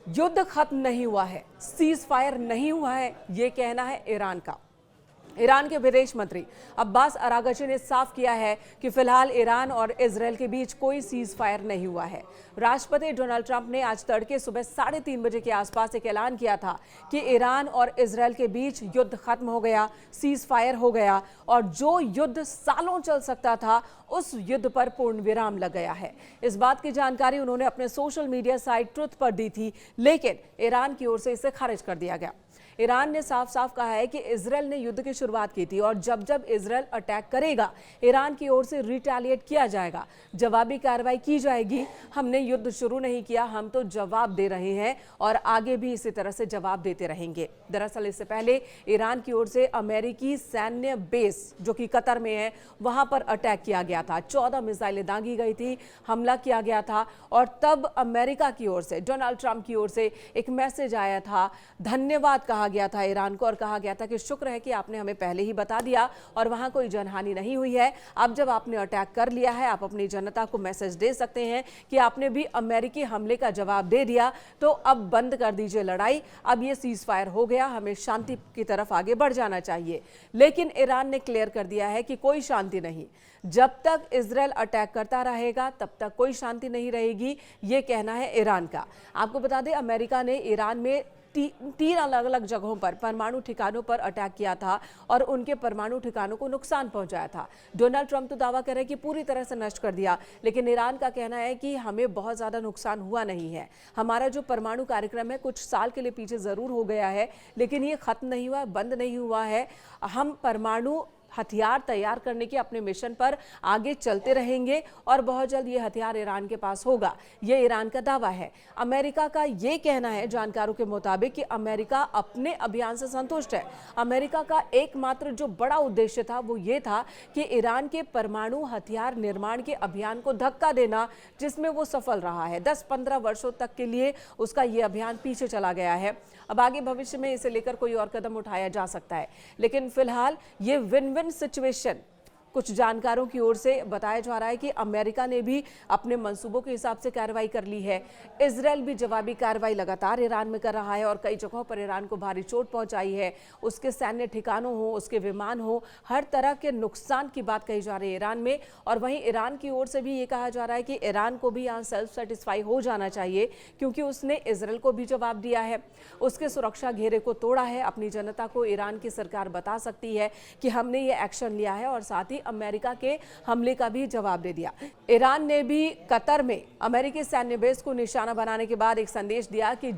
युद्ध खत्म नहीं हुआ है, सीज फायर नहीं हुआ है, ये कहना है ईरान का। ईरान के विदेश मंत्री अब्बास अरागची ने साफ किया है कि फिलहाल ईरान और इजरायल के बीच कोई सीज फायर नहीं हुआ है। राष्ट्रपति डोनाल्ड ट्रंप ने आज तड़के सुबह 3:30 बजे के आसपास एक ऐलान किया था कि ईरान और इजरायल के बीच युद्ध खत्म हो गया, सीज फायर हो गया और जो युद्ध सालों चल सकता था उस युद्ध पर पूर्ण विराम लग गया है। इस बात की जानकारी उन्होंने अपने सोशल मीडिया साइट ट्रुथ पर दी थी, लेकिन ईरान की ओर से इसे खारिज कर दिया गया। ईरान ने साफ साफ कहा है कि इजरायल ने युद्ध की शुरुआत की थी और जब जब इजरायल अटैक करेगा ईरान की ओर से रिटेलिएट किया जाएगा, जवाबी कार्रवाई की जाएगी। हमने युद्ध शुरू नहीं किया, हम तो जवाब दे रहे हैं और आगे भी इसी तरह से जवाब देते रहेंगे। दरअसल इससे पहले ईरान की ओर से अमेरिकी सैन्य बेस जो कि कतर में है वहां पर अटैक किया गया था। 14 मिसाइलें दागी गई थी, हमला किया गया था और तब अमेरिका की ओर से, डोनाल्ड ट्रंप की ओर से एक मैसेज आया था, धन्यवाद कहा गया था ईरान को और कहा गया था कि शुक्र है कि आपने हमें पहले ही बता दिया और वहां कोई जनहानि नहीं हुई है। अब जब आपने अटैक कर लिया है, आप अपनी जनता को मैसेज दे सकते हैं कि आपने भी अमेरिकी हमले का जवाब दे दिया, तो अब बंद कर दीजिए लड़ाई, अब ये सीज फायर हो गया, हमें शांति की तरफ आगे बढ़ जाना चाहिए। लेकिन ईरान ने क्लियर कर दिया है कि कोई शांति नहीं, जब तक इजरायल अटैक करता रहेगा तब तक कोई शांति नहीं रहेगी, ये कहना है ईरान का। आपको बता दें, अमेरिका ने ईरान में 3 अलग अलग जगहों पर परमाणु ठिकानों पर अटैक किया था और उनके परमाणु ठिकानों को नुकसान पहुंचाया था। डोनाल्ड ट्रंप तो दावा कर रहे हैं कि पूरी तरह से नष्ट कर दिया, लेकिन ईरान का कहना है कि हमें बहुत ज्यादा नुकसान हुआ नहीं है। हमारा जो परमाणु कार्यक्रम है कुछ साल के लिए पीछे जरूर हो गया है, लेकिन ये खत्म नहीं हुआ, बंद नहीं हुआ है। हम परमाणु हथियार तैयार करने के अपने मिशन पर आगे चलते रहेंगे और बहुत जल्द ये हथियार ईरान के पास होगा, ये ईरान का दावा है। अमेरिका का ये कहना है जानकारों के मुताबिक कि अमेरिका अपने अभियान से संतुष्ट है। अमेरिका का एकमात्र जो बड़ा उद्देश्य था वो ये था कि ईरान के परमाणु हथियार निर्माण के अभियान को धक्का देना, जिसमें वो सफल रहा है। 10-15 वर्षों तक के लिए उसका ये अभियान पीछे चला गया है। अब आगे भविष्य में इसे लेकर कोई और कदम उठाया जा सकता है, लेकिन फिलहाल ये विन विन सिचुएशन कुछ जानकारों की ओर से बताया जा रहा है कि अमेरिका ने भी अपने मंसूबों के हिसाब से कार्रवाई कर ली है। इजरायल भी जवाबी कार्रवाई लगातार ईरान में कर रहा है और कई जगहों पर ईरान को भारी चोट पहुंचाई है। उसके सैन्य ठिकानों हो, उसके विमान हो, हर तरह के नुकसान की बात कही जा रही है ईरान में। और वहीं ईरान की ओर से भी ये कहा जा रहा है कि ईरान को भी यहाँ सेल्फ सेटिस्फाई हो जाना चाहिए, क्योंकि उसने इजरायल को भी जवाब दिया है, उसके सुरक्षा घेरे को तोड़ा है। अपनी जनता को ईरान की सरकार बता सकती है कि हमने ये एक्शन लिया है और साथ ही अमेरिका के हमले का भी जवाब दे दिया। ईरान ने भी कतर में अमेरिकी सैन्य बेस को निशाना बनाने के बाद एक संदेश दिया कि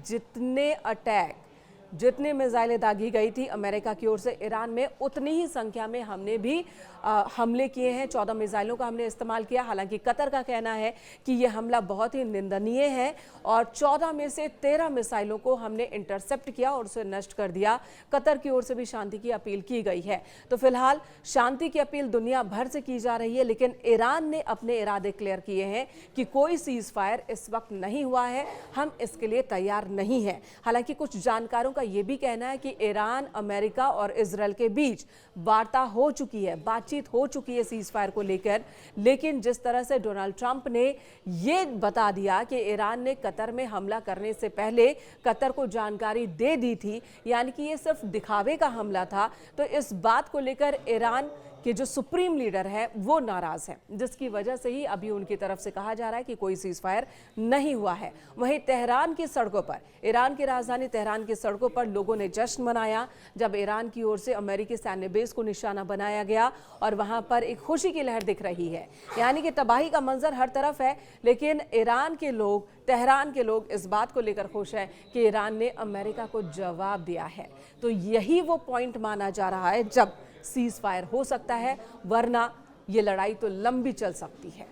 जितने मिसाइलें दागी गई थी अमेरिका की ओर से ईरान में, उतनी ही संख्या में हमने भी हमले किए हैं। 14 मिसाइलों का हमने इस्तेमाल किया। हालांकि कतर का कहना है कि यह हमला बहुत ही निंदनीय है और 14 में से 13 मिसाइलों को हमने इंटरसेप्ट किया और उसे नष्ट कर दिया। कतर की ओर से भी शांति की अपील की गई है। तो फिलहाल शांति की अपील दुनिया भर से की जा रही है, लेकिन ईरान ने अपने इरादे क्लियर किए हैं कि कोई सीज फायर इस वक्त नहीं हुआ है, हम इसके लिए तैयार नहीं है। हालांकि कुछ जानकारों का यह भी कहना है कि ईरान, अमेरिका और इजरायल के बीच वार्ता हो चुकी है, बातचीत हो चुकी है सीज फायर को लेकर। लेकिन जिस तरह से डोनाल्ड ट्रंप ने यह बता दिया कि ईरान ने कतर में हमला करने से पहले कतर को जानकारी दे दी थी, यानी कि यह सिर्फ दिखावे का हमला था, तो इस बात को लेकर ईरान कि जो सुप्रीम लीडर है वो नाराज है, जिसकी वजह से ही अभी उनकी तरफ से कहा जा रहा है कि कोई सीज फायर नहीं हुआ है। वहीं तेहरान की सड़कों पर, ईरान की राजधानी तेहरान की सड़कों पर लोगों ने जश्न मनाया जब ईरान की ओर से अमेरिकी सैन्य बेस को निशाना बनाया गया और वहां पर एक खुशी की लहर दिख रही है। यानी कि तबाही का मंजर हर तरफ है, लेकिन ईरान के लोग, तेहरान के लोग इस बात को लेकर खुश हैं कि ईरान ने अमेरिका को जवाब दिया है। तो यही वो पॉइंट माना जा रहा है जब सीज फायर हो सकता है, वरना ये लड़ाई तो लंबी चल सकती है।